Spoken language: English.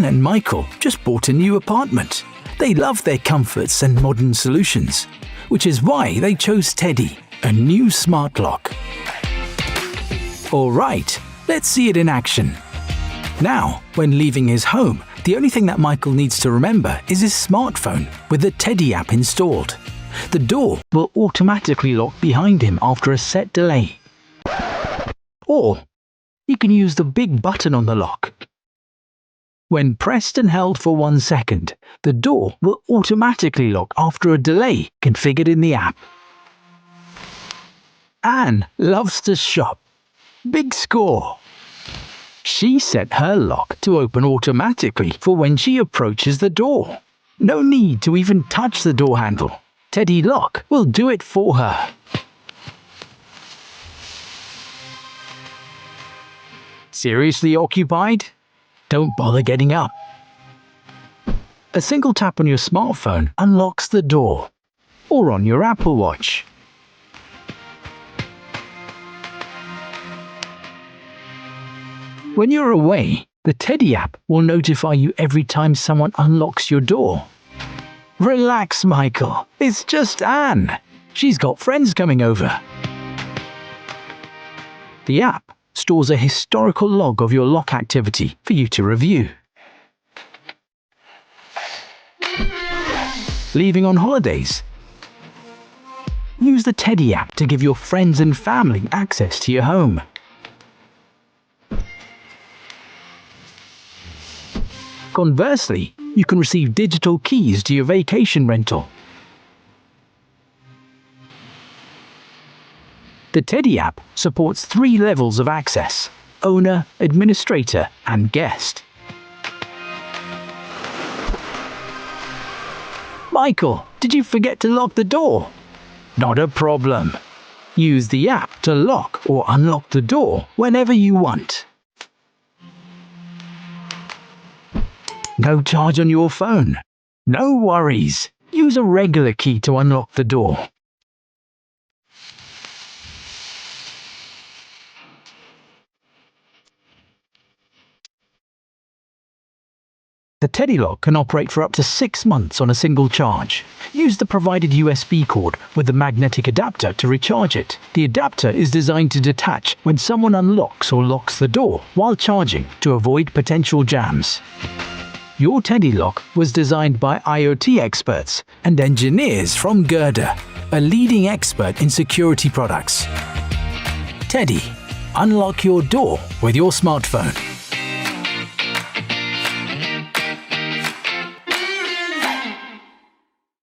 Anne and Michael just bought a new apartment. They love their comforts and modern solutions, which is why they chose Tedee, a new smart lock. Alright, let's see it in action. Now, when leaving his home, the only thing that Michael needs to remember is his smartphone with the Tedee app installed. The door will automatically lock behind him after a set delay. Or, you can use the big button on the lock. When pressed and held for 1 second, the door will automatically lock after a delay configured in the app. Anne loves to shop. Big score! She set her lock to open automatically for when she approaches the door. No need to even touch the door handle. Tedee Lock will do it for her. Seriously occupied? Don't bother getting up. A single tap on your smartphone unlocks the door, or on your Apple Watch. When you're away, the Tedee app will notify you every time someone unlocks your door. Relax, Michael. It's just Anne. She's got friends coming over. The app stores a historical log of your lock activity for you to review. Leaving on holidays? Use the Tedee app to give your friends and family access to your home. Conversely, you can receive digital keys to your vacation rental. The Tedee app supports 3 levels of access: owner, administrator, and guest. Michael, did you forget to lock the door? Not a problem. Use the app to lock or unlock the door whenever you want. No charge on your phone? No worries. Use a regular key to unlock the door. The Tedee Lock can operate for up to 6 months on a single charge. Use the provided USB cord with the magnetic adapter to recharge it. The adapter is designed to detach when someone unlocks or locks the door while charging to avoid potential jams. Your Tedee Lock was designed by IoT experts and engineers from Gerda, a leading expert in security products. Tedee, unlock your door with your smartphone.